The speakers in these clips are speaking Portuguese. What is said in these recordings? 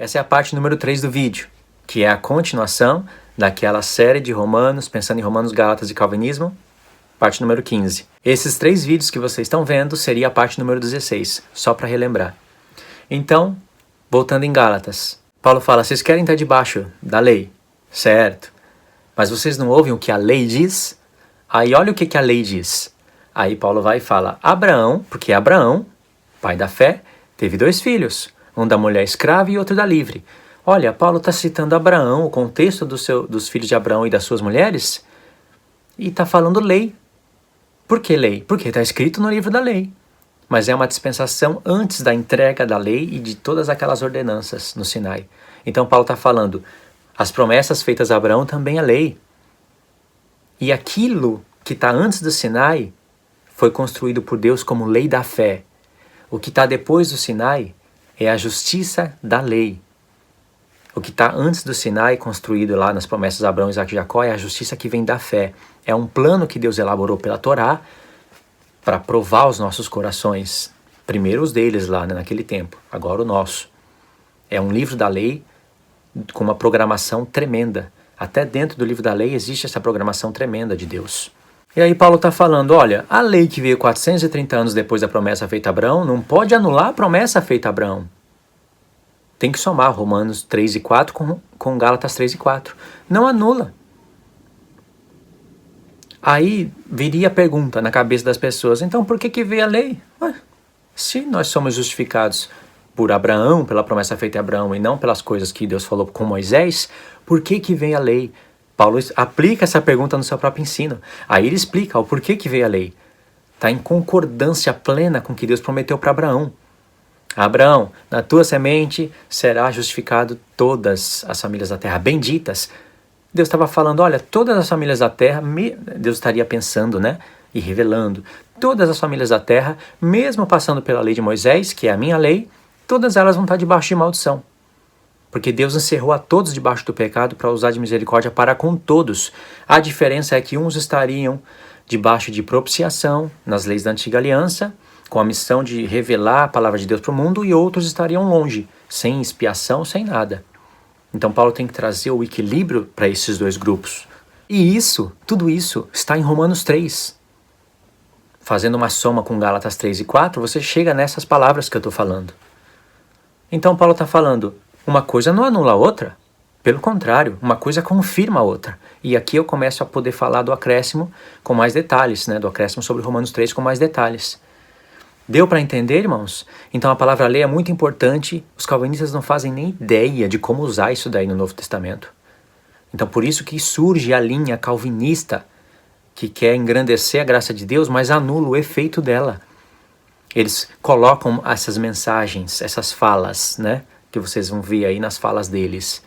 Essa é a parte número 3 do vídeo, que é a continuação daquela série de Romanos, pensando em Romanos, Gálatas e Calvinismo, parte número 15. Esses 3 vídeos que vocês estão vendo seria a parte número 16, só para relembrar. Então, voltando em Gálatas, Paulo fala, vocês querem estar debaixo da lei, certo? Mas vocês não ouvem o que a lei diz? Aí olha o que a lei diz. Aí Paulo vai e fala, Abraão, porque Abraão, pai da fé, teve 2 filhos, um da mulher escrava e outro da livre. Olha, Paulo está citando Abraão, o contexto dos filhos de Abraão e das suas mulheres, e está falando lei. Por que lei? Porque está escrito no livro da lei. Mas é uma dispensação antes da entrega da lei e de todas aquelas ordenanças no Sinai. Então Paulo está falando, as promessas feitas a Abraão também é lei. E aquilo que está antes do Sinai foi construído por Deus como lei da fé. O que está depois do Sinai é a justiça da lei. O que está antes do Sinai, construído lá nas promessas de Abraão, Isaque e Jacó, é a justiça que vem da fé. É um plano que Deus elaborou pela Torá para provar os nossos corações. Primeiro os deles lá, né, naquele tempo, agora o nosso. É um livro da lei com uma programação tremenda. Até dentro do livro da lei existe essa programação tremenda de Deus. E aí Paulo está falando, olha, a lei que veio 430 anos depois da promessa feita a Abraão não pode anular a promessa feita a Abraão. Tem que somar Romanos 3 e 4 com Gálatas 3 e 4. Não anula. Aí viria a pergunta na cabeça das pessoas, então por que veio a lei? Se nós somos justificados por Abraão, pela promessa feita a Abraão e não pelas coisas que Deus falou com Moisés, por que veio a lei? Paulo aplica essa pergunta no seu próprio ensino. Aí ele explica o porquê que veio a lei. Está em concordância plena com o que Deus prometeu para Abraão. Abraão, na tua semente será justificado todas as famílias da terra, benditas. Deus estava falando, olha, todas as famílias da terra, Deus estaria pensando, né, e revelando, todas as famílias da terra, mesmo passando pela lei de Moisés, que é a minha lei, todas elas vão estar debaixo de maldição. Porque Deus encerrou a todos debaixo do pecado para usar de misericórdia para com todos. A diferença é que uns estariam debaixo de propiciação, nas leis da antiga aliança, com a missão de revelar a palavra de Deus para o mundo, e outros estariam longe, sem expiação, sem nada. Então Paulo tem que trazer o equilíbrio para esses 2 grupos. E tudo isso está em Romanos 3. Fazendo uma soma com Gálatas 3 e 4, você chega nessas palavras que eu estou falando. Então Paulo está falando, uma coisa não anula a outra. Pelo contrário, uma coisa confirma a outra. E aqui eu começo a poder falar do acréscimo com mais detalhes, né? Do acréscimo sobre Romanos 3 com mais detalhes. Deu para entender, irmãos? Então a palavra lei é muito importante. Os calvinistas não fazem nem ideia de como usar isso daí no Novo Testamento. Então por isso que surge a linha calvinista, que quer engrandecer a graça de Deus, mas anula o efeito dela. Eles colocam essas mensagens, essas falas, né? Que vocês vão ver aí nas falas deles.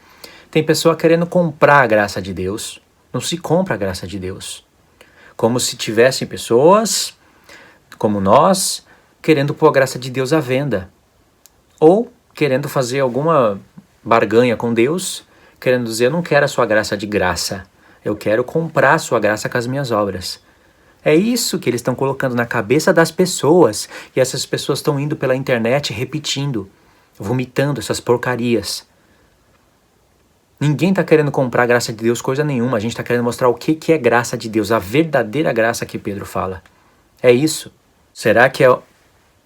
Tem pessoa querendo comprar a graça de Deus. Não se compra a graça de Deus. Como se tivessem pessoas, como nós, querendo pôr a graça de Deus à venda. Ou querendo fazer alguma barganha com Deus, querendo dizer, eu não quero a sua graça de graça. Eu quero comprar a sua graça com as minhas obras. É isso que eles estão colocando na cabeça das pessoas. E essas pessoas estão indo pela internet repetindo, vomitando essas porcarias. Ninguém está querendo comprar a graça de Deus coisa nenhuma. A gente está querendo mostrar o que é graça de Deus, a verdadeira graça que Pedro fala. É isso. Será que é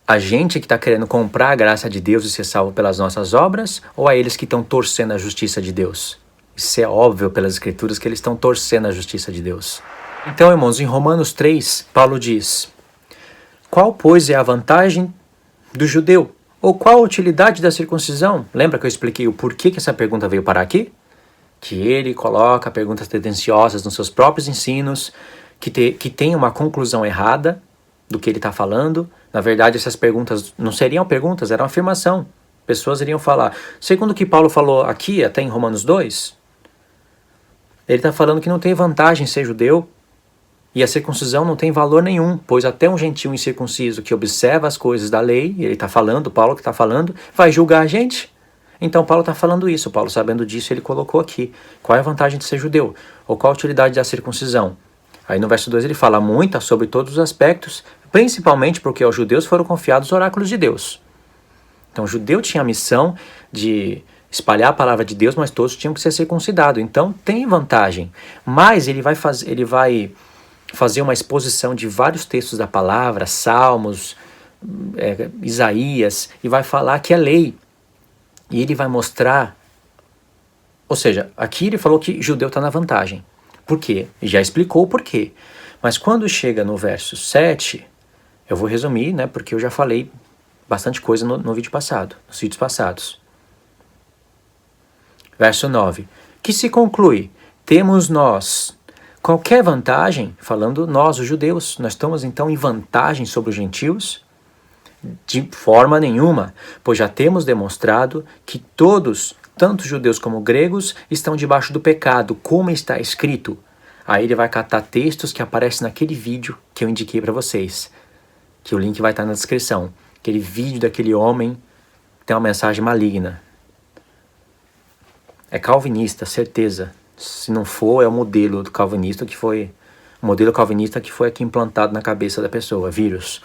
a gente que está querendo comprar a graça de Deus e ser salvo pelas nossas obras? Ou é eles que estão torcendo a justiça de Deus? Isso é óbvio pelas Escrituras que eles estão torcendo a justiça de Deus. Então, irmãos, em Romanos 3, Paulo diz, qual, pois, é a vantagem do judeu? Ou qual a utilidade da circuncisão? Lembra que eu expliquei o porquê que essa pergunta veio parar aqui? Que ele coloca perguntas tendenciosas nos seus próprios ensinos, que tem uma conclusão errada do que ele está falando. Na verdade, essas perguntas não seriam perguntas, eram afirmação. Pessoas iriam falar, segundo o que Paulo falou aqui, até em Romanos 2, ele está falando que não tem vantagem ser judeu, e a circuncisão não tem valor nenhum, pois até um gentio incircunciso que observa as coisas da lei, ele está falando, Paulo que está falando, vai julgar a gente. Então Paulo está falando isso, Paulo sabendo disso, ele colocou aqui. Qual é a vantagem de ser judeu? Ou qual a utilidade da circuncisão? Aí no verso 2 ele fala muito sobre todos os aspectos, principalmente porque aos judeus foram confiados os oráculos de Deus. Então o judeu tinha a missão de espalhar a palavra de Deus, mas todos tinham que ser circuncidados. Então tem vantagem. Mas ele vai fazer uma exposição de vários textos da palavra, Salmos, Isaías, e vai falar que é lei. E ele vai mostrar, ou seja, aqui ele falou que judeu está na vantagem. Por quê? Já explicou o porquê. Mas quando chega no verso 7, eu vou resumir, né, porque eu já falei bastante coisa no vídeo passado, nos vídeos passados. Verso 9. Que se conclui, temos nós qualquer vantagem, falando nós, os judeus, nós estamos então em vantagem sobre os gentios? De forma nenhuma, pois já temos demonstrado que todos, tanto judeus como gregos, estão debaixo do pecado, como está escrito. Aí ele vai catar textos que aparecem naquele vídeo que eu indiquei para vocês, que o link vai estar na descrição. Aquele vídeo daquele homem que tem uma mensagem maligna. É calvinista, certeza. Se não for, é o modelo calvinista que foi aqui implantado na cabeça da pessoa, vírus.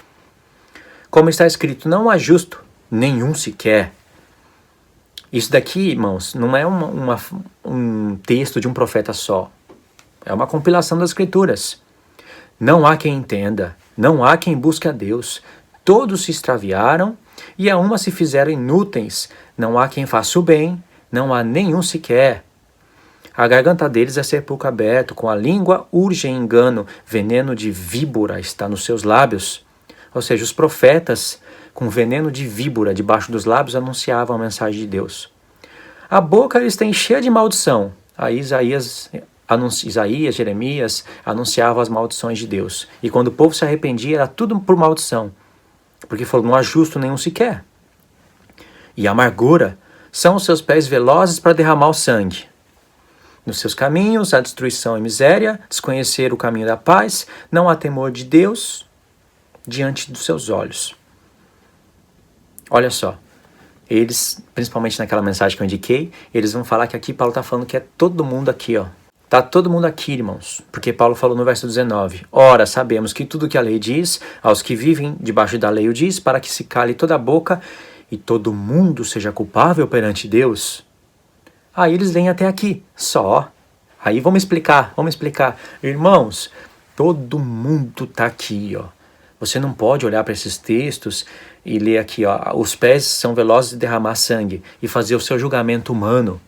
Como está escrito, não há justo, nenhum sequer. Isso daqui, irmãos, não é um texto de um profeta só. É uma compilação das escrituras. Não há quem entenda, não há quem busque a Deus. Todos se extraviaram e a uma se fizeram inúteis. Não há quem faça o bem, não há nenhum sequer. A garganta deles é sepulcro aberto, com a língua urgem engano, veneno de víbora está nos seus lábios. Ou seja, os profetas com veneno de víbora debaixo dos lábios anunciavam a mensagem de Deus. A boca eles têm cheia de maldição. Aí Isaías, Jeremias anunciavam as maldições de Deus. E quando o povo se arrependia, era tudo por maldição. Porque falou, não há justo nenhum sequer. E a amargura são os seus pés velozes para derramar o sangue. Nos seus caminhos, há destruição e miséria, desconhecer o caminho da paz, não há temor de Deus diante dos seus olhos. Olha só, eles, principalmente naquela mensagem que eu indiquei, eles vão falar que aqui Paulo está falando que é todo mundo aqui, ó. Tá todo mundo aqui, irmãos, porque Paulo falou no verso 19, ora, sabemos que tudo que a lei diz, aos que vivem debaixo da lei o diz, para que se cale toda a boca e todo mundo seja culpável perante Deus. Aí eles vêm até aqui, só. Aí vamos explicar. Irmãos, todo mundo tá aqui, ó. Você não pode olhar para esses textos e ler aqui, ó, os pés são velozes de derramar sangue e fazer o seu julgamento humano.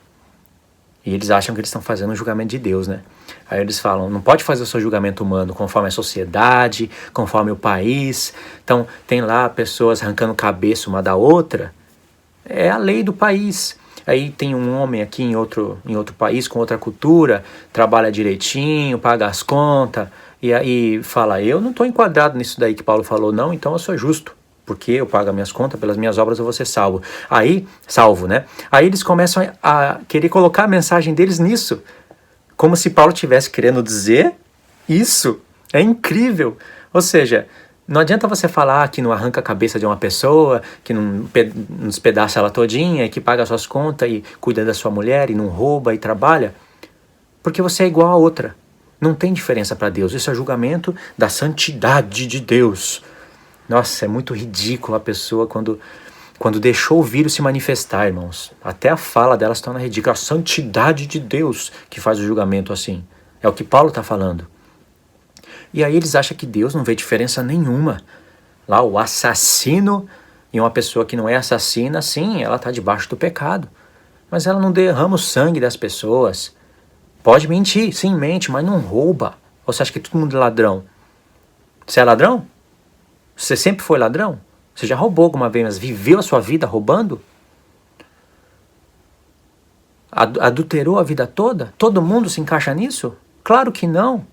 E eles acham que eles estão fazendo o julgamento de Deus, né? Aí eles falam, não pode fazer o seu julgamento humano conforme a sociedade, conforme o país. Então, tem lá pessoas arrancando cabeça uma da outra. É a lei do país. Aí tem um homem aqui em outro país, com outra cultura, trabalha direitinho, paga as contas, e aí fala, eu não estou enquadrado nisso daí que Paulo falou, não, então eu sou justo, porque eu pago as minhas contas, pelas minhas obras eu vou ser salvo. Aí, salvo, né? Aí eles começam a querer colocar a mensagem deles nisso, como se Paulo estivesse querendo dizer isso. É incrível. Ou seja, não adianta você falar que não arranca a cabeça de uma pessoa, que não despedaça ela todinha, que paga suas contas e cuida da sua mulher e não rouba e trabalha, porque você é igual a outra. Não tem diferença para Deus. Isso é julgamento da santidade de Deus. Nossa, é muito ridículo a pessoa quando deixou o vírus se manifestar, irmãos. Até a fala dela se torna ridícula. A santidade de Deus que faz o julgamento assim. É o que Paulo está falando. E aí eles acham que Deus não vê diferença nenhuma. Lá o assassino e uma pessoa que não é assassina, sim, ela está debaixo do pecado. Mas ela não derrama o sangue das pessoas. Pode mentir, sim, mente, mas não rouba. Ou você acha que todo mundo é ladrão? Você é ladrão? Você sempre foi ladrão? Você já roubou alguma vez, mas viveu a sua vida roubando? Adulterou a vida toda? Todo mundo se encaixa nisso? Claro que não.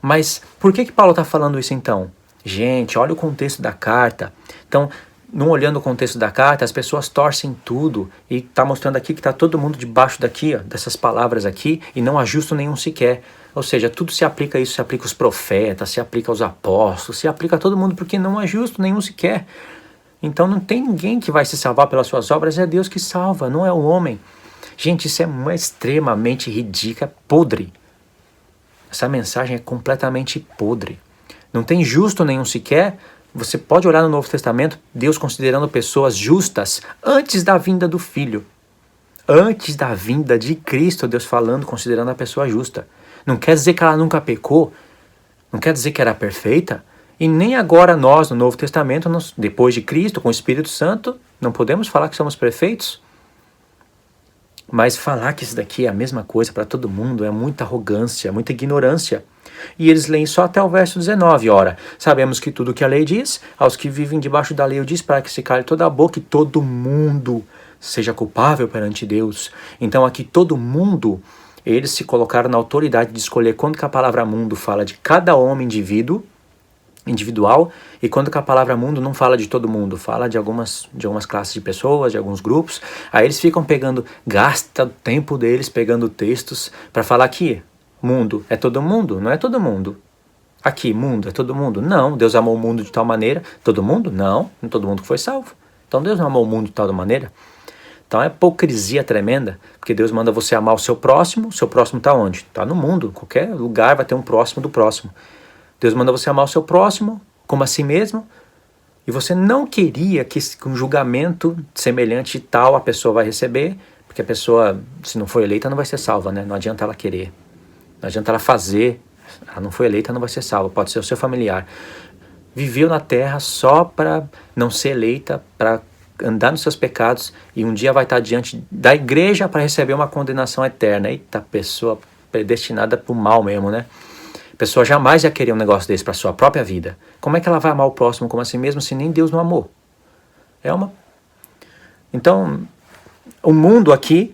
Mas por que Paulo está falando isso então? Gente, olha o contexto da carta. Então, não olhando o contexto da carta, as pessoas torcem tudo e está mostrando aqui que está todo mundo debaixo daqui, ó, dessas palavras aqui, e não há justo nenhum sequer. Ou seja, tudo se aplica a isso, se aplica aos profetas, se aplica aos apóstolos, se aplica a todo mundo, porque não há justo nenhum sequer. Então não tem ninguém que vai se salvar pelas suas obras, é Deus que salva, não é o homem. Gente, isso é extremamente ridículo, podre. Essa mensagem é completamente podre. Não tem justo nenhum sequer. Você pode olhar no Novo Testamento, Deus considerando pessoas justas antes da vinda do Filho. Antes da vinda de Cristo, Deus falando, considerando a pessoa justa. Não quer dizer que ela nunca pecou, não quer dizer que era perfeita, e nem agora nós, no Novo Testamento, depois de Cristo, com o Espírito Santo, não podemos falar que somos perfeitos. Mas falar que isso daqui é a mesma coisa para todo mundo é muita arrogância, muita ignorância. E eles leem só até o verso 19. Ora, sabemos que tudo que a lei diz, aos que vivem debaixo da lei o diz, para que se cale toda a boca e todo mundo seja culpável perante Deus. Então aqui todo mundo, eles se colocaram na autoridade de escolher quando que a palavra mundo fala de cada homem individual, e quando que a palavra mundo não fala de todo mundo, fala de algumas classes de pessoas, de alguns grupos. Aí eles ficam gasta o tempo deles pegando textos para falar que mundo é todo mundo, não é todo mundo. Aqui, mundo é todo mundo? Não, Deus amou o mundo de tal maneira. Todo mundo? Não todo mundo que foi salvo. Então Deus não amou o mundo de tal maneira. Então é hipocrisia tremenda, porque Deus manda você amar o seu próximo está onde? Está no mundo, qualquer lugar vai ter um próximo do próximo. Deus manda você amar o seu próximo como a si mesmo, e você não queria que um julgamento semelhante tal a pessoa vai receber, porque a pessoa, se não for eleita, não vai ser salva, né? Não adianta ela querer, não adianta ela fazer, ela não foi eleita, não vai ser salva, pode ser o seu familiar. Viveu na terra só para não ser eleita, para andar nos seus pecados, e um dia vai estar diante da igreja para receber uma condenação eterna. Eita, pessoa predestinada para o mal mesmo, né? A pessoa jamais ia querer um negócio desse para a sua própria vida. Como é que ela vai amar o próximo como a si mesmo se nem Deus não amou? Então, o mundo aqui,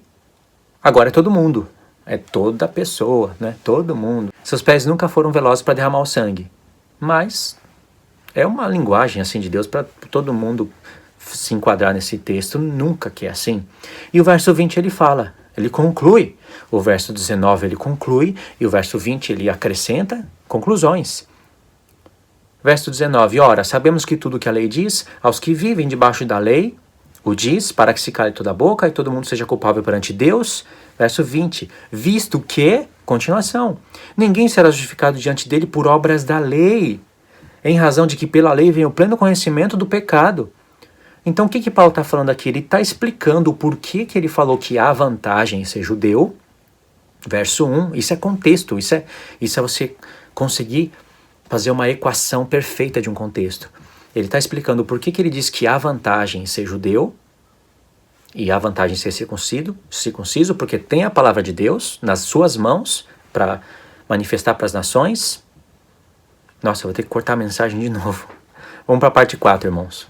agora é todo mundo. É toda pessoa, né? Todo mundo. Seus pés nunca foram velozes para derramar o sangue. Mas é uma linguagem assim de Deus para todo mundo se enquadrar nesse texto. Nunca que é assim. E o verso 20 ele conclui. O verso 19 ele conclui, e o verso 20 ele acrescenta conclusões. Verso 19, ora, sabemos que tudo que a lei diz, aos que vivem debaixo da lei, o diz, para que se cale toda a boca e todo mundo seja culpável perante Deus. Verso 20, visto que, continuação, ninguém será justificado diante dele por obras da lei, em razão de que pela lei vem o pleno conhecimento do pecado. Então o que Paulo está falando aqui? Ele está explicando o porquê que ele falou que há vantagem em ser judeu. Verso 1, isso é contexto, isso é você conseguir fazer uma equação perfeita de um contexto. Ele está explicando por que ele diz que há vantagem em ser judeu e há vantagem em ser circunciso, porque tem a palavra de Deus nas suas mãos para manifestar para as nações. Nossa, eu vou ter que cortar a mensagem de novo. Vamos para a parte 4, irmãos.